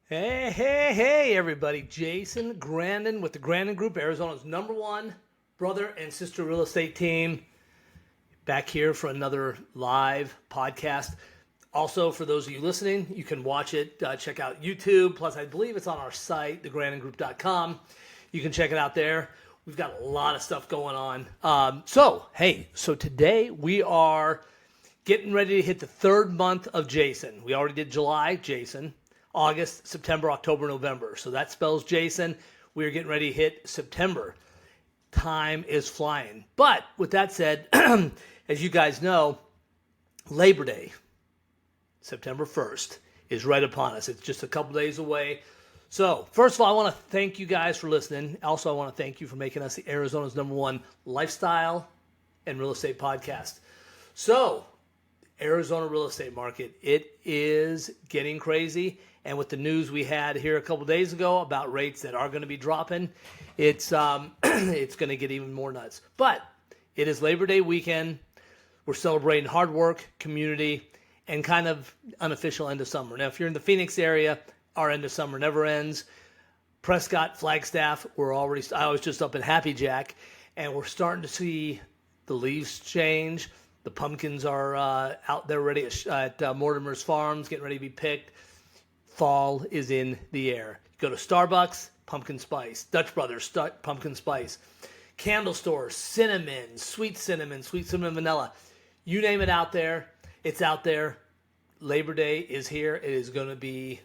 Hey, everybody. Jason Grandon with the Grandon Group, Arizona's #1 brother and sister real estate team. Back here for another live podcast. Also, for those of you listening, you can watch it, check out YouTube. Plus, I believe it's on our site, thegrandongroup.com. You can check it out there. We've got a lot of stuff going on. So today we are getting ready to hit the third month of Jason. We already did July, Jason. August, September, October, November. So that spells Jason. We are getting ready to hit September. Time is flying. But with that said, as you guys know, Labor Day, September 1st, is right upon us. It's just a couple days away. So first of all, I want to thank you guys for listening. Also, I want to thank you for making us the Arizona's #1 lifestyle and real estate podcast. So Arizona real estate market, it is getting crazy. And with the news we had here a couple days ago about rates that are going to be dropping, it's it's going to get even more nuts. But it is Labor Day weekend. We're celebrating hard work, community, and kind of unofficial end of summer. Now, if you're in the Phoenix area, our end of summer never ends. Prescott, Flagstaff, I was just up in Happy Jack, and we're starting to see the leaves change. The pumpkins are out there ready at Mortimer's Farms, getting ready to be picked. Fall is in the air. Go to Starbucks, pumpkin spice. Dutch Brothers, pumpkin spice. Candle stores, cinnamon, sweet cinnamon vanilla. You name it out there, it's out there. Labor Day is here. It is going to be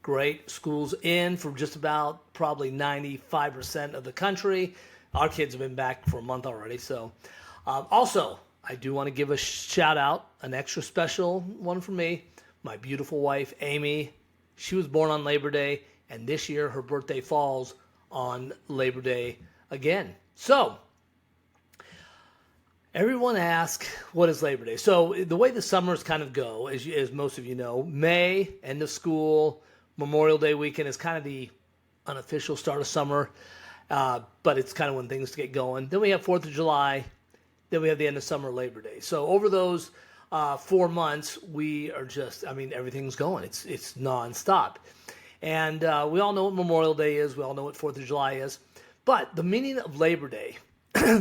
great. School's in for just about probably 95% of the country. Our kids have been back for a month already. So also, I do want to give a shout out, an extra special one for me. My beautiful wife, Amy. She was born on Labor Day, and this year her birthday falls on Labor Day again. So, everyone asks, what is Labor Day? So, the way the summers kind of go, as most of you know, May, end of school, Memorial Day weekend is kind of the unofficial start of summer, but it's kind of when things get going. Then we have 4th of July, then we have the end of summer, Labor Day. So, over those 4 months, we are just, everything's going. It's nonstop. And we all know what Memorial Day is. We all know what 4th of July is. But the meaning of Labor Day.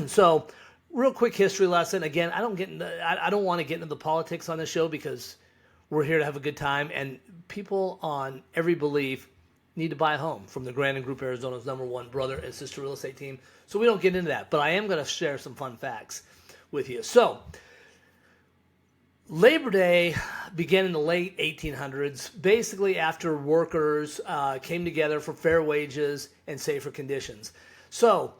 So, real quick history lesson. Again, I don't want to get into the politics on this show because we're here to have a good time. And people on every belief need to buy a home from the Grandon Group, Arizona's #1 brother and sister real estate team. So we don't get into that. But I am going to share some fun facts with you. So, Labor Day began in the late 1800s, basically after workers came together for fair wages and safer conditions. So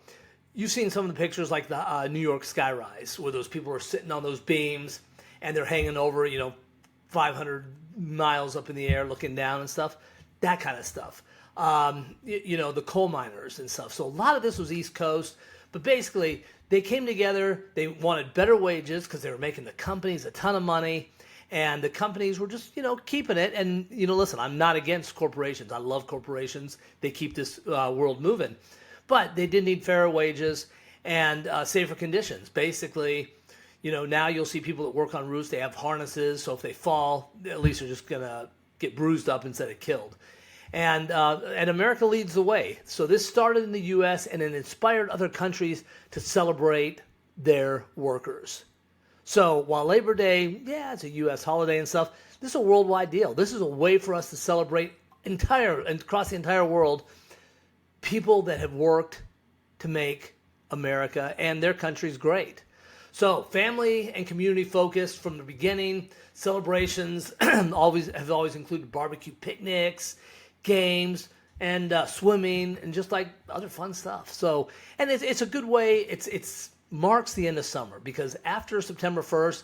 you've seen some of the pictures like the New York skyrise, where those people are sitting on those beams and they're hanging over, 500 miles up in the air looking down and stuff, that kind of stuff. The coal miners and stuff. So a lot of this was East Coast, but basically they came together, they wanted better wages because they were making the companies a ton of money, and the companies were just, keeping it. And, listen, I'm not against corporations. I love corporations. They keep this world moving. But they did need fairer wages and safer conditions. Basically, now you'll see people that work on roofs, they have harnesses, so if they fall, at least they're just going to get bruised up instead of killed. And America leads the way. So this started in the U.S. and it inspired other countries to celebrate their workers. So while Labor Day, it's a U.S. holiday and stuff, this is a worldwide deal. This is a way for us to celebrate across the entire world people that have worked to make America and their countries great. So family and community focused from the beginning. Celebrations have always included barbecue picnics, games, and swimming, and just like other fun stuff. So, and it's a good way. It's marks the end of summer because after September 1st,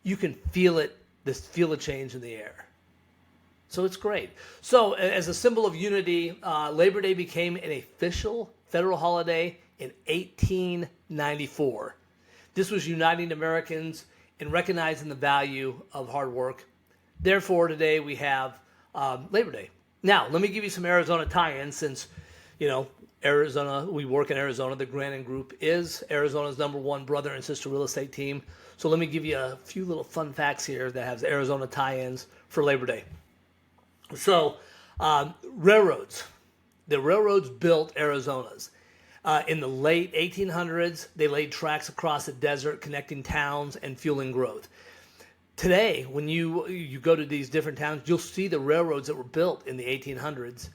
you can feel it. Feel the change in the air. So it's great. So as a symbol of unity, Labor Day became an official federal holiday in 1894. This was uniting Americans and recognizing the value of hard work. Therefore, today we have Labor Day. Now, let me give you some Arizona tie-ins since, Arizona, we work in Arizona. The Grandon Group is Arizona's #1 brother and sister real estate team. So let me give you a few little fun facts here that has Arizona tie-ins for Labor Day. So Railroads. The railroads built Arizona's. In the late 1800s, they laid tracks across the desert, connecting towns and fueling growth. Today, when you go to these different towns, you'll see the railroads that were built in the 1800s.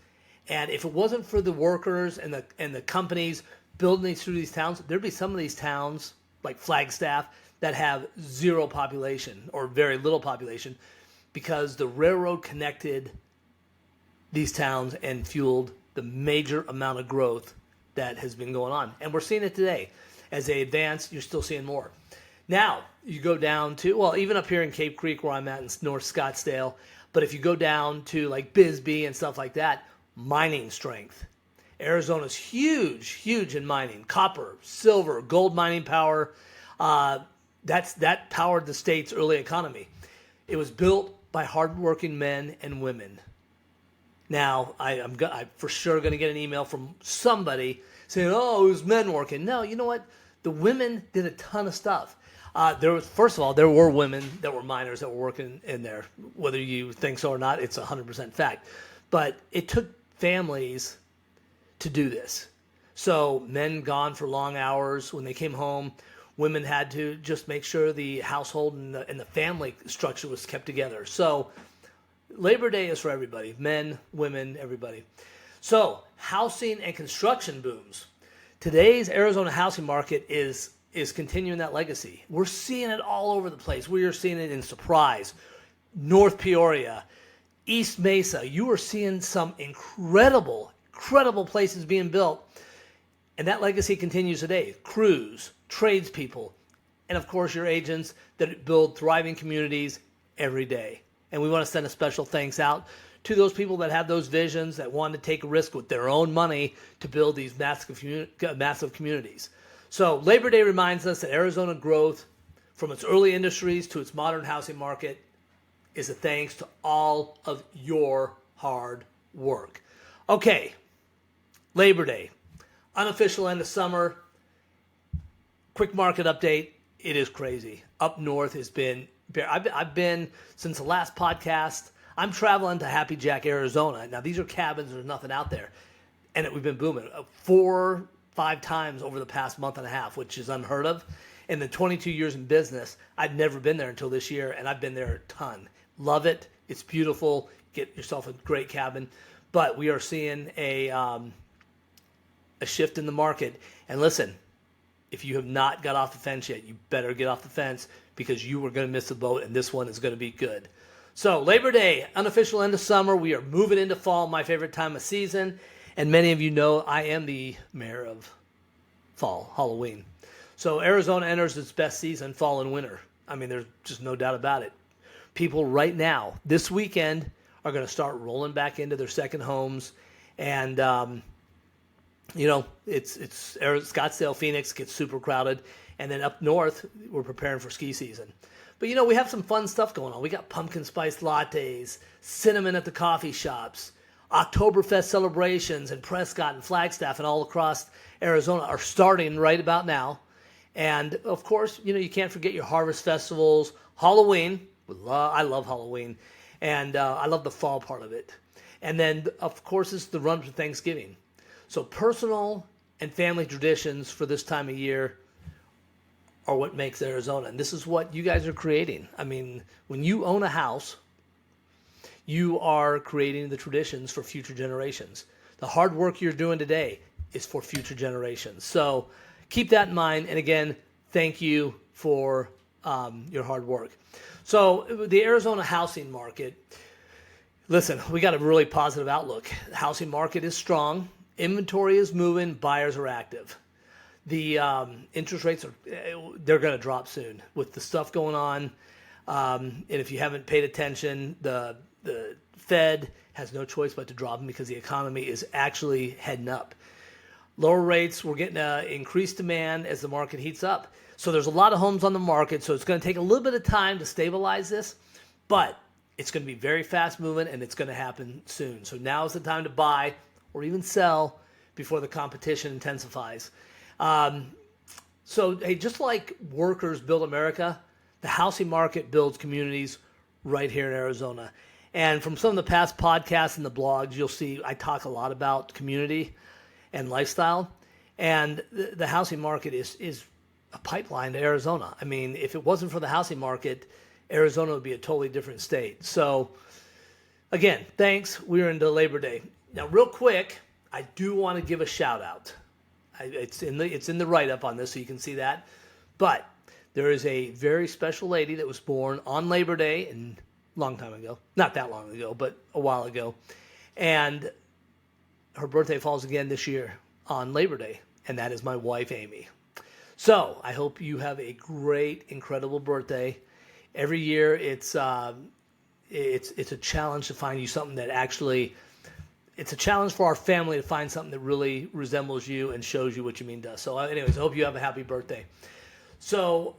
And if it wasn't for the workers and the companies building these through these towns, there'd be some of these towns like Flagstaff that have zero population or very little population because the railroad connected these towns and fueled the major amount of growth that has been going on. And we're seeing it today. As they advance, you're still seeing more. Now, you go down to, well, even up here in Cape Creek where I'm at in North Scottsdale, but if you go down to like Bisbee and stuff like that, mining strength. Arizona's huge in mining. Copper, silver, gold mining power. That powered the state's early economy. It was built by hardworking men and women. Now, I'm for sure going to get an email from somebody saying, oh, it was men working. No, you know what? The women did a ton of stuff. First of all, there were women that were miners that were working in there. Whether you think so or not, it's 100% fact. But it took families to do this. So men gone for long hours. When they came home, women had to just make sure the household and the family structure was kept together. So Labor Day is for everybody, men, women, everybody. So housing and construction booms. Today's Arizona housing market is continuing that legacy. We're seeing it all over the place. We are seeing it in Surprise, North Peoria, East Mesa. You are seeing some incredible places being built. And that legacy continues today. Crews, tradespeople, and of course your agents that build thriving communities every day. And we want to send a special thanks out to those people that have those visions, that want to take a risk with their own money to build these massive communities. So Labor Day reminds us that Arizona growth, from its early industries to its modern housing market, is a thanks to all of your hard work. Okay, Labor Day, unofficial end of summer. Quick market update. It is crazy. Up north has been, I've been, since the last podcast, I'm traveling to Happy Jack, Arizona. Now, these are cabins. There's nothing out there. And we've been booming 4-5 times over the past month and a half, which is unheard of. In the 22 years in business, I'd never been there until this year, and I've been there a ton. Love it. It's beautiful. Get yourself a great cabin. But we are seeing a shift in the market. And listen, if you have not got off the fence yet, you better get off the fence because you are going to miss the boat, and this one is going to be good. So Labor Day, unofficial end of summer. We are moving into fall, my favorite time of season. And many of you know I am the mayor of fall, Halloween. So Arizona enters its best season, fall and winter. I mean, there's just no doubt about it. People right now, this weekend, are going to start rolling back into their second homes. And, it's Scottsdale, Phoenix gets super crowded. And then up north, we're preparing for ski season. But, we have some fun stuff going on. We got pumpkin spice lattes, cinnamon at the coffee shops, Oktoberfest celebrations in Prescott and Flagstaff and all across Arizona are starting right about now. And, of course, you can't forget your harvest festivals, Halloween. I love Halloween. And I love the fall part of it. And then, of course, it's the run for Thanksgiving. So personal and family traditions for this time of year are what makes Arizona. And this is what you guys are creating. I mean, when you own a house, you are creating the traditions for future generations. The hard work you're doing today is for future generations. So keep that in mind. And again, thank you for your hard work. So the Arizona housing market, listen, we got a really positive outlook. The housing market is strong. Inventory is moving. Buyers are active. The interest rates they're going to drop soon with the stuff going on. And if you haven't paid attention, the Fed has no choice but to drop them because the economy is actually heading up. Lower rates, we're getting increased demand as the market heats up. So there's a lot of homes on the market, so it's going to take a little bit of time to stabilize this, but it's going to be very fast moving and it's going to happen soon. So now is the time to buy or even sell before the competition intensifies. So, hey, just like workers build America, the housing market builds communities right here in Arizona. And from some of the past podcasts and the blogs, you'll see I talk a lot about community and lifestyle. And the housing market is a pipeline to Arizona. I mean, if it wasn't for the housing market, Arizona would be a totally different state. So, again, thanks. We're into Labor Day. Now, real quick, I do want to give a shout out. It's in the write-up on this, so you can see that. But there is a very special lady that was born on Labor Day and a long time ago. Not that long ago, but a while ago. And her birthday falls again this year on Labor Day, and that is my wife, Amy. So I hope you have a great, incredible birthday. Every year, it's a challenge to find you something that actually. It's a challenge for our family to find something that really resembles you and shows you what you mean to us. So, anyways, I hope you have a happy birthday. So,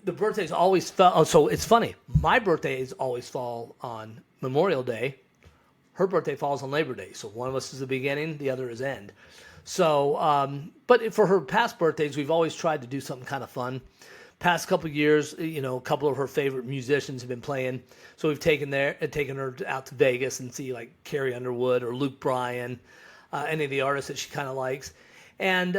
the birthdays always fall. Oh, so it's funny. My birthdays always fall on Memorial Day. Her birthday falls on Labor Day. So one of us is the beginning, the other is end. So, but for her past birthdays, we've always tried to do something kind of fun. Past couple of years, a couple of her favorite musicians have been playing. So we've taken her out to Vegas and see like Carrie Underwood or Luke Bryan, any of the artists that she kind of likes. And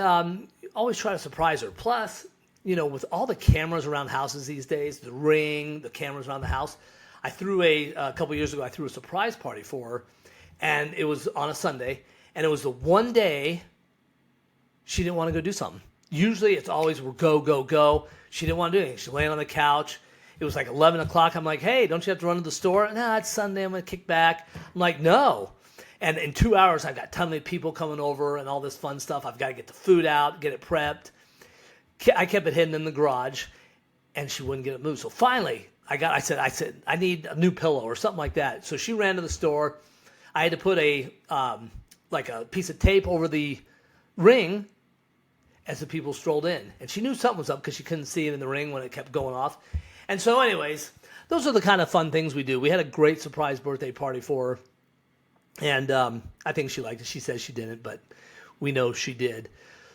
always try to surprise her. Plus, with all the cameras around houses these days, the Ring, the cameras around the house, I threw a couple of years ago, I threw a surprise party for her. And it was on a Sunday. And it was the one day she didn't want to go do something. Usually it's always we're go, go, go. She didn't want to do anything. She's laying on the couch. It was like 11 o'clock. I'm like, hey, don't you have to run to the store? No, it's Sunday. I'm going to kick back. I'm like, no. And in 2 hours, I've got a ton of people coming over and all this fun stuff. I've got to get the food out, get it prepped. I kept it hidden in the garage, and she wouldn't get it moved. So finally, I said, I need a new pillow or something like that. So she ran to the store. I had to put a piece of tape over the Ring as the people strolled in. And she knew something was up because she couldn't see it in the Ring when it kept going off. And so anyways, those are the kind of fun things we do. We had a great surprise birthday party for her. And I think she liked it. She says she didn't, but we know she did.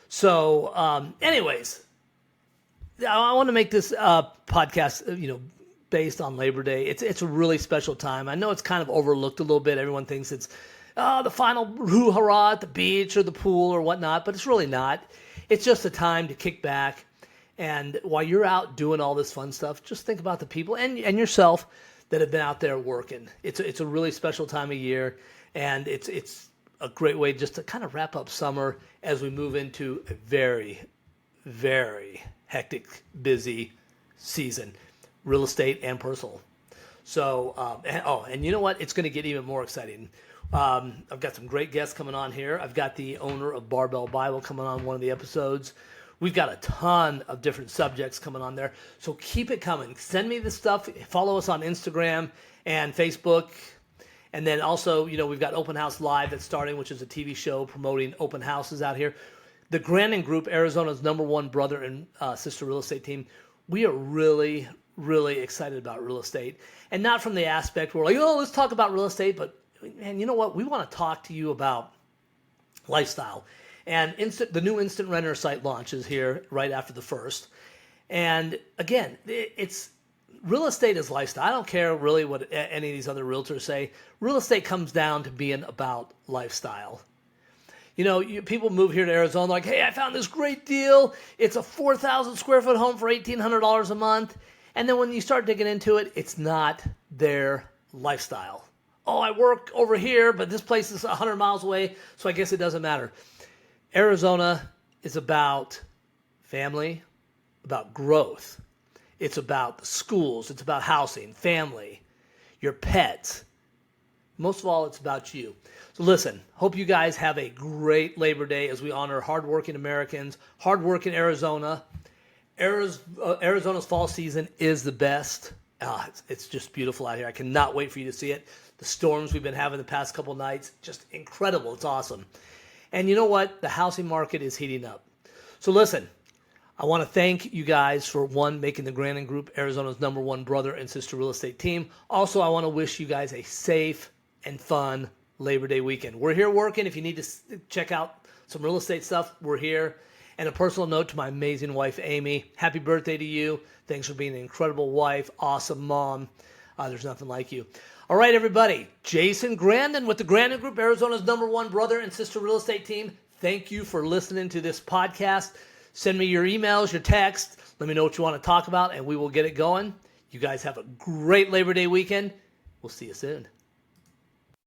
So anyways, I want to make this podcast, based on Labor Day. It's a really special time. I know it's kind of overlooked a little bit. Everyone thinks it's the final hoo-hurrah at the beach or the pool or whatnot, but it's really not. It's just a time to kick back, and while you're out doing all this fun stuff, just think about the people and yourself that have been out there working. It's a really special time of year, and it's a great way just to kind of wrap up summer as we move into a very, very hectic, busy season, real estate and personal. So, and you know what? It's going to get even more exciting. I've got some great guests coming on here. I've got the owner of Barbell Bible coming on one of the episodes. We've got a ton of different subjects coming on there. So keep it coming. Send me the stuff. Follow us on Instagram and Facebook. And then also, we've got Open House Live that's starting, which is a TV show promoting open houses out here. The Grandon Group, Arizona's #1 brother and sister real estate team, we are really, really excited about real estate. And not from the aspect where we're like, let's talk about real estate, but man, you know what? We want to talk to you about lifestyle. And the new Instant Renter site launches here right after the 1st. And again, it's real estate is lifestyle. I don't care really what any of these other realtors say. Real estate comes down to being about lifestyle. People move here to Arizona like, hey, I found this great deal. It's a 4,000 square foot home for $1,800 a month. And then when you start digging into it, it's not their lifestyle. Oh, I work over here, but this place is 100 miles away, so I guess it doesn't matter. Arizona is about family, about growth. It's about the schools. It's about housing, family, your pets. Most of all, it's about you. So listen, hope you guys have a great Labor Day as we honor hardworking Americans, hardworking Arizona. Arizona's fall season is the best. It's just beautiful out here. I cannot wait for you to see it. The storms we've been having the past couple nights, just incredible. It's awesome. And you know what? The housing market is heating up. So listen, I want to thank you guys for, making the Grandon Group Arizona's #1 brother and sister real estate team. Also, I want to wish you guys a safe and fun Labor Day weekend. We're here working. If you need to check out some real estate stuff, we're here. And a personal note to my amazing wife, Amy. Happy birthday to you. Thanks for being an incredible wife, awesome mom. There's nothing like you. All right, everybody. Jason Grandon with the Grandon Group, Arizona's #1 brother and sister real estate team. Thank you for listening to this podcast. Send me your emails, your texts. Let me know what you want to talk about, and we will get it going. You guys have a great Labor Day weekend. We'll see you soon.